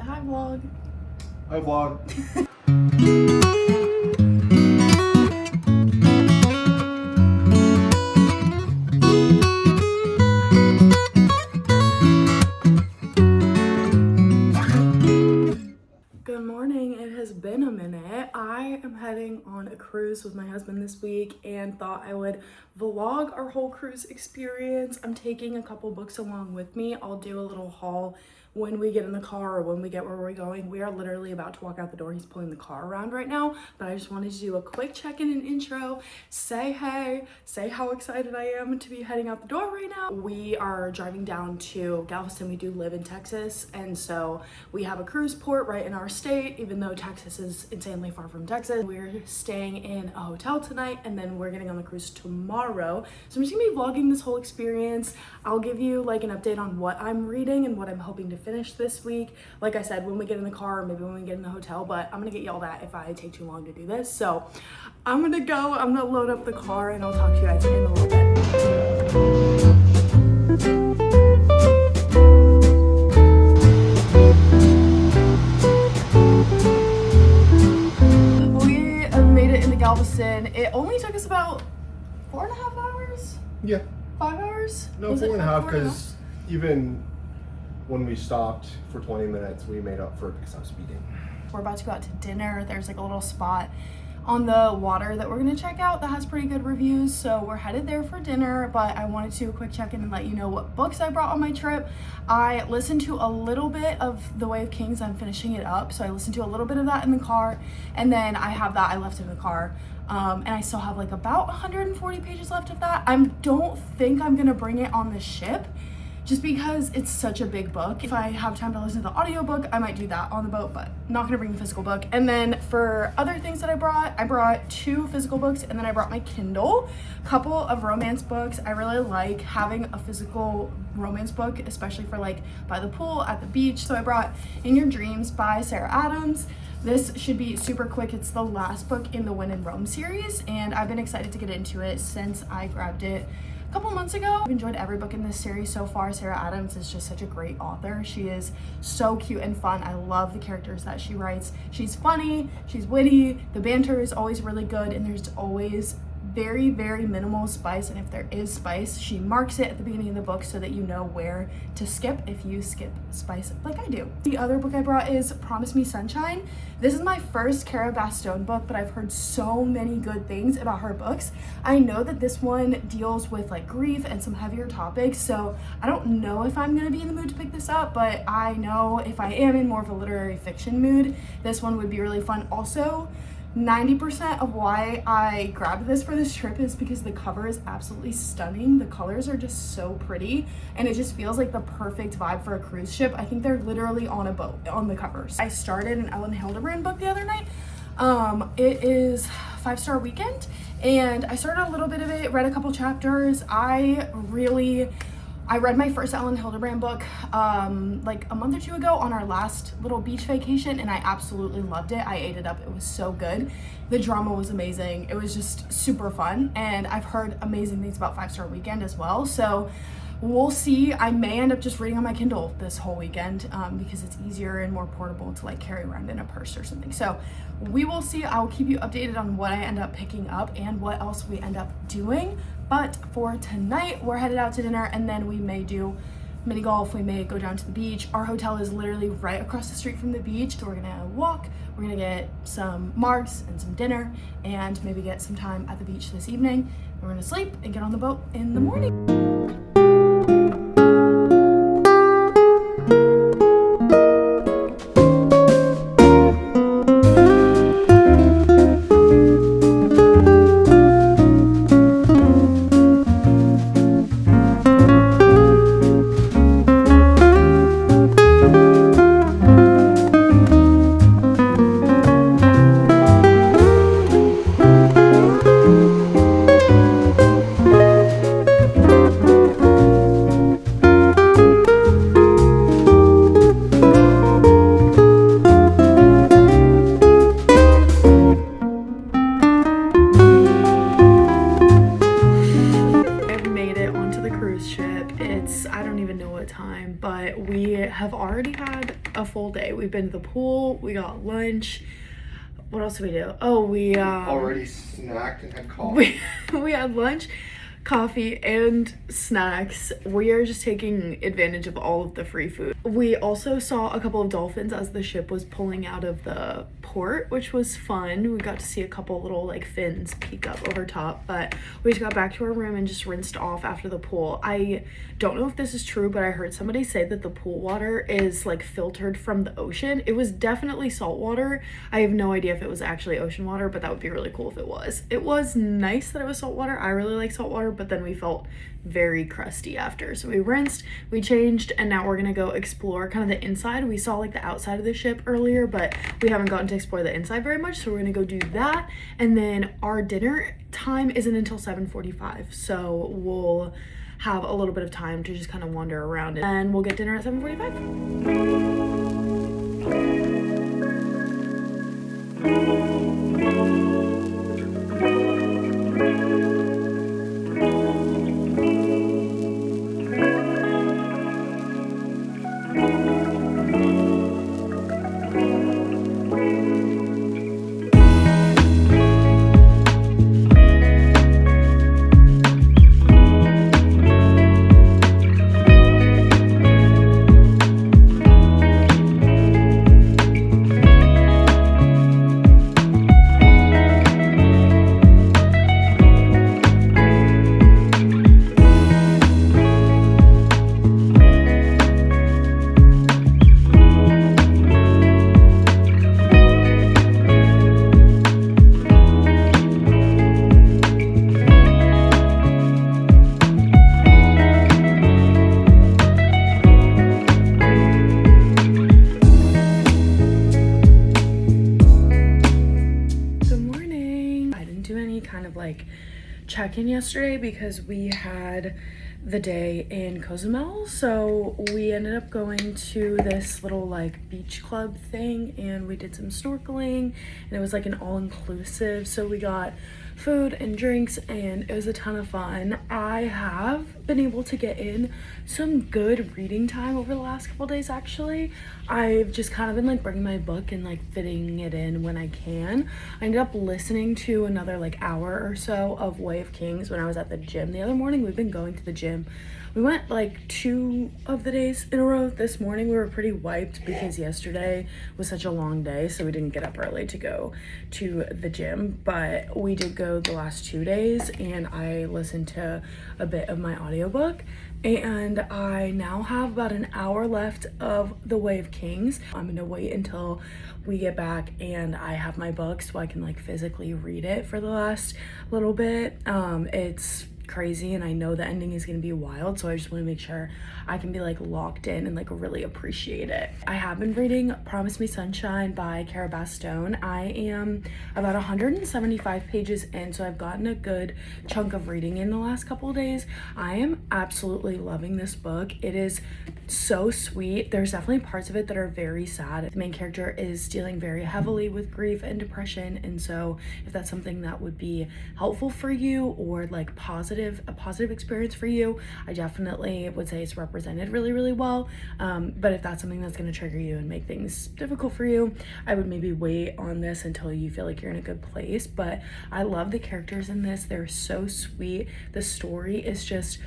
hi vlog. Hi vlog. Good morning. It has been a minute. I am heading on a cruise with my husband this week and thought I would vlog our whole cruise experience. I'm taking a couple books along with me. I'll do a little haul when we get in the car or when we get where we're going. We are literally about to walk out the door. He's pulling the car around right now, but I just wanted to do a quick check-in and intro, say hey, say how excited I am to be heading out the door right now. We are driving down to Galveston. We do live in Texas, and so we have a cruise port right in our state, even though Texas is insanely far from Texas. We're staying in a hotel tonight, and then we're getting on the cruise tomorrow. So I'm just gonna be vlogging this whole experience. I'll give you like an update on what I'm reading and what I'm hoping to finish this week. Like I said, when we get in the car, or maybe when we get in the hotel, but I'm gonna get y'all that if I take too long to do this. So I'm gonna go, I'm gonna load up the car, and I'll talk to you guys in a little bit. Galveston. It only took us about 4.5 hours? Yeah. 5 hours? No, 4.5, because even when we stopped for 20 minutes, we made up for it because I was speeding. We're about to go out to dinner. There's like a little spot on the water that we're gonna check out that has pretty good reviews, so we're headed there for dinner. But I wanted to quick check in and let you know what books I brought on my trip. I listened to a little bit of The Way of Kings. I'm finishing it up, so I listened to a little bit of that in the car, and then I have that I left in the car, and I still have like about 140 pages left of that. I don't think I'm gonna bring it on the ship, just because it's such a big book. If I have time to listen to the audiobook, I might do that on the boat, but not gonna bring the physical book. And then for other things that I brought 2 physical books, and then I brought my Kindle, couple of romance books. I really like having a physical romance book, especially for like by the pool, at the beach. So I brought In Your Dreams by Sarah Adams. This should be super quick. It's the last book in the When in Rome series, and I've been excited to get into it since I grabbed it a couple months ago. I've enjoyed every book in this series so far. Sarah Adams is just such a great author. She is so cute and fun. I love the characters that she writes. She's funny, she's witty, the banter is always really good, and there's always very, very minimal spice, and if there is spice, she marks it at the beginning of the book so that you know where to skip if you skip spice like I do. The other book I brought is Promise Me Sunshine. This is my first Cara Bastone book, but I've heard so many good things about her books. I know that this one deals with like grief and some heavier topics, so I don't know if I'm gonna be in the mood to pick this up, but I know if I am in more of a literary fiction mood, this one would be really fun. Also, 90% of why I grabbed this for this trip is because the cover is absolutely stunning. The colors are just so pretty, and it just feels like the perfect vibe for a cruise ship. I think they're literally on a boat on the covers. I started an Ellen Hildebrand book the other night. It is 5-Star Weekend, and I started a little bit of it, read a couple chapters. I read my first Ellen Hildebrand book like a month or 2 ago on our last little beach vacation, and I absolutely loved it. I ate it up. It was so good. The drama was amazing. It was just super fun, and I've heard amazing things about 5-Star Weekend as well. So we'll see. I may end up just reading on my Kindle this whole weekend because it's easier and more portable to like carry around in a purse or something. So we will see. I'll keep you updated on what I end up picking up and what else we end up doing. But for tonight, we're headed out to dinner, and then we may do mini golf. We may go down to the beach. Our hotel is literally right across the street from the beach, so we're gonna walk. We're gonna get some margs and some dinner, and maybe get some time at the beach this evening. We're gonna sleep and get on the boat in the morning. full day. We've been to the pool, we got lunch. What else did we do? Oh, we already snacked and had coffee. We had lunch, coffee, and snacks. We are just taking advantage of all of the free food. We also saw a couple of dolphins as the ship was pulling out of the port, which was fun. We got to see a couple little like fins peek up over top, but we just got back to our room and just rinsed off after the pool. I don't know if this is true, but I heard somebody say that the pool water is like filtered from the ocean. It was definitely salt water. I have no idea if it was actually ocean water, but that would be really cool if it was. It was nice that it was salt water. I really like salt water, but then we felt very crusty after. So we rinsed, we changed, and now we're gonna go explore kind of the inside. We saw like the outside of the ship earlier, but we haven't gotten to explore the inside very much, so we're gonna go do that. And then our dinner time isn't until 7:45, so we'll have a little bit of time to just kind of wander around, and we'll get dinner at 7:45. Check-in yesterday because we had the day in Cozumel, so we ended up going to this little like beach club thing, and we did some snorkeling, and it was like an all-inclusive, so we got food and drinks, and it was a ton of fun. I have been able to get in some good reading time over the last couple days. Actually, I've just kind of been like bringing my book and like fitting it in when I can. I ended up listening to another like hour or so of Way of Kings when I was at the gym the other morning. We've been going to the gym. We went like 2 of the days in a row. This morning we were pretty wiped because yesterday was such a long day, so we didn't get up early to go to the gym, but we did go the last 2 days, and I listened to a bit of my audiobook, and I now have about an hour left of The Way of Kings. I'm gonna wait until we get back and I have my book so I can like physically read it for the last little bit. It's crazy, and I know the ending is going to be wild, so I just want to make sure I can be like locked in and like really appreciate it. I have been reading Promise Me Sunshine by Cara Bastone. I am about 175 pages in, so I've gotten a good chunk of reading in the last couple of days. I am absolutely loving this book. It is so sweet. There's definitely parts of it that are very sad. The main character is dealing very heavily with grief and depression, and so if that's something that would be helpful for you or like a positive experience for you, I definitely would say it's represented really, really well. But if that's something that's going to trigger you and make things difficult for you, I would maybe wait on this until you feel like you're in a good place. But I love the characters in this. They're so sweet. The story is just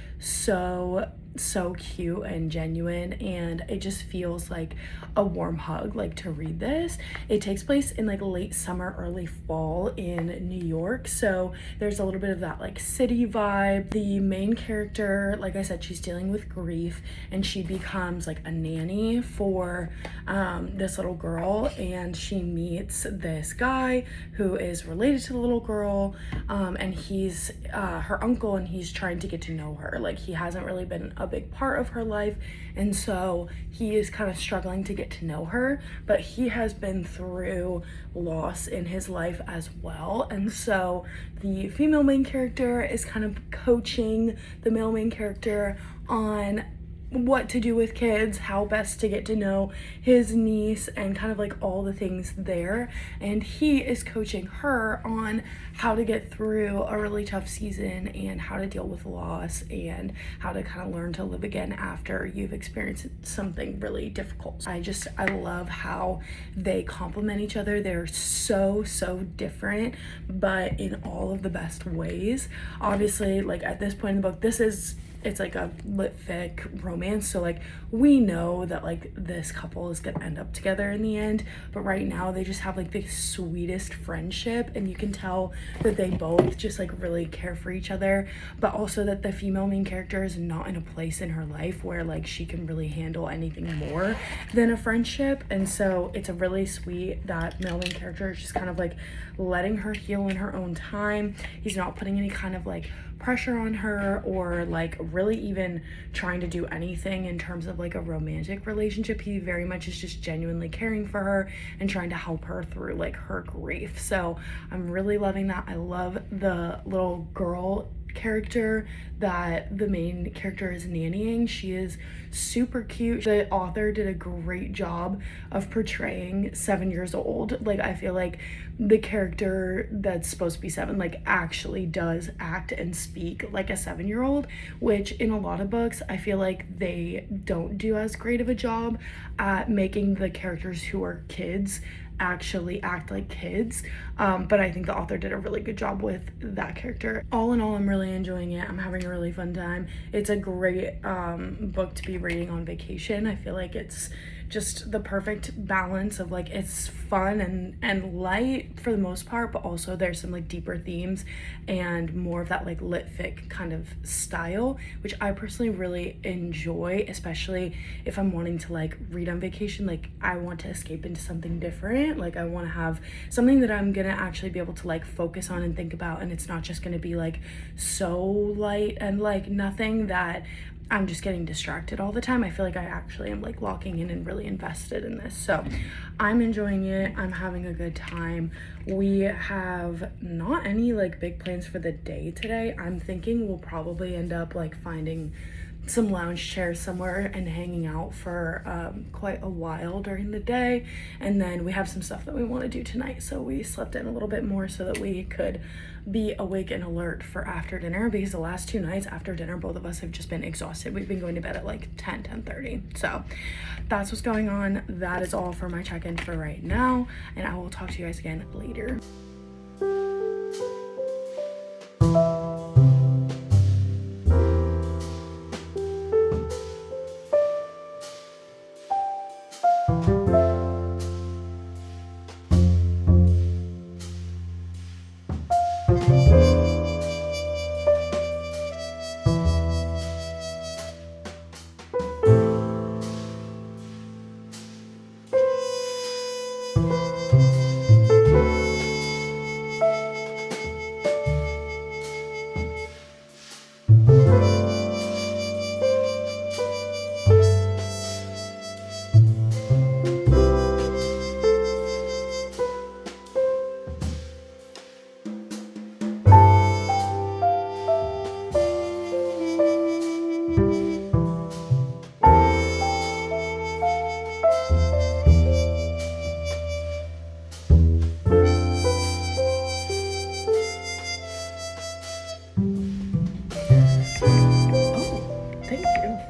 so cute and genuine, and it just feels like a warm hug like to read this. It takes place in like late summer, early fall in New York, so there's a little bit of that like city vibe. The main character, like I said, she's dealing with grief, and she becomes like a nanny for this little girl, and she meets this guy who is related to the little girl, and he's her uncle, and he's trying to get to know her. Like, he hasn't really been a big part of her life, and so he is kind of struggling to get to know her, but he has been through loss in his life as well, and so the female main character is kind of coaching the male main character on what to do with kids, how best to get to know his niece, and kind of like all the things there. And he is coaching her on how to get through a really tough season and how to deal with loss and how to kind of learn to live again after you've experienced something really difficult. I love how they complement each other. They're so different, but in all of the best ways. Obviously, like at this point in the book, it's like a lit fic romance, so like we know that like this couple is gonna end up together in the end, but right now they just have like the sweetest friendship, and you can tell that they both just like really care for each other, but also that the female main character is not in a place in her life where like she can really handle anything more than a friendship. And so it's a really sweet that male main character is just kind of like letting her heal in her own time. He's not putting any kind of like pressure on her or like really even trying to do anything in terms of like a romantic relationship. He very much is just genuinely caring for her and trying to help her through like her grief. So I'm really loving that. I love the little girl character that the main character is nannying. She is super cute. The author did a great job of portraying 7 years old. Like I feel like the character that's supposed to be 7 like actually does act and speak like a 7-year-old, which in a lot of books I feel like they don't do as great of a job at making the characters who are kids actually act like kids, but I think the author did a really good job with that character. All in all, I'm really enjoying it. I'm having a really fun time. It's a great book to be reading on vacation. I feel like it's just the perfect balance of like it's fun and light for the most part, but also there's some like deeper themes and more of that like lit fic kind of style, which I personally really enjoy, especially if I'm wanting to like read on vacation. Like I want to escape into something different. Like I want to have something that I'm gonna actually be able to like focus on and think about, and it's not just gonna be like so light and like nothing that I'm just getting distracted all the time. I feel like I actually am like locking in and really invested in this. So I'm enjoying it. I'm having a good time. We have not any like big plans for the day today. I'm thinking we'll probably end up like finding some lounge chairs somewhere and hanging out for quite a while during the day, and then we have some stuff that we want to do tonight, so we slept in a little bit more so that we could be awake and alert for after dinner, because the last 2 nights after dinner both of us have just been exhausted. We've been going to bed at like 10:30. So that's what's going on. That is all for my check-in for right now, and I will talk to you guys again later.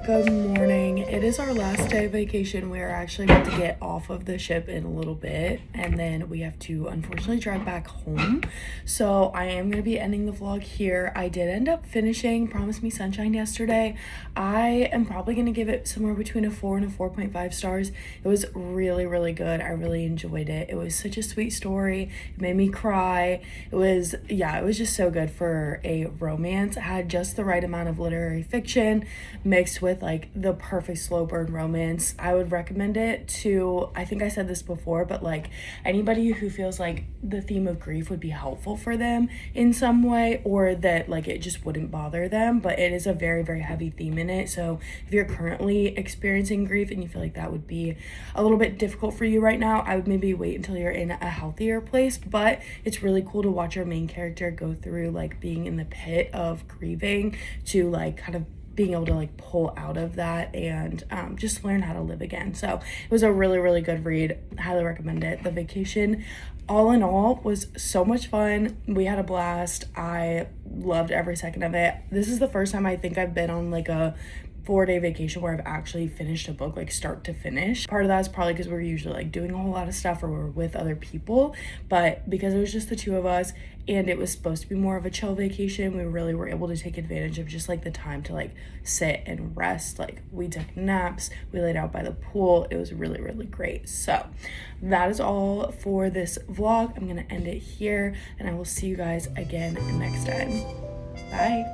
Good morning. It is our last day of vacation. We are actually about to get off of the ship in a little bit, and then we have to unfortunately drive back home. So I am going to be ending the vlog here. I did end up finishing Promise Me Sunshine yesterday. I am probably going to give it somewhere between a 4 and a 4.5 stars. It was really good. I really enjoyed it. It was such a sweet story. It made me cry. It was just so good for a romance. It had just the right amount of literary fiction mixed with like the perfect slow burn romance. I would recommend it to, I think I said this before, but like anybody who feels like the theme of grief would be helpful for them in some way, or that like it just wouldn't bother them. But it is a very heavy theme in it, so if you're currently experiencing grief and you feel like that would be a little bit difficult for you right now, I would maybe wait until you're in a healthier place. But it's really cool to watch our main character go through like being in the pit of grieving to like kind of being able to like pull out of that and just learn how to live again. So it was a really, really good read. Highly recommend it. The vacation, all in all, was so much fun. We had a blast. I loved every second of it. This is the first time I think I've been on like a 4-day vacation where I've actually finished a book like start to finish. Part of that is probably because we're usually like doing a whole lot of stuff or we're with other people, but because it was just the two of us and it was supposed to be more of a chill vacation, we really were able to take advantage of just like the time to like sit and rest. Like we took naps, we laid out by the pool. It was really, really great. So that is all for this vlog. I'm gonna end it here and I will see you guys again next time. Bye.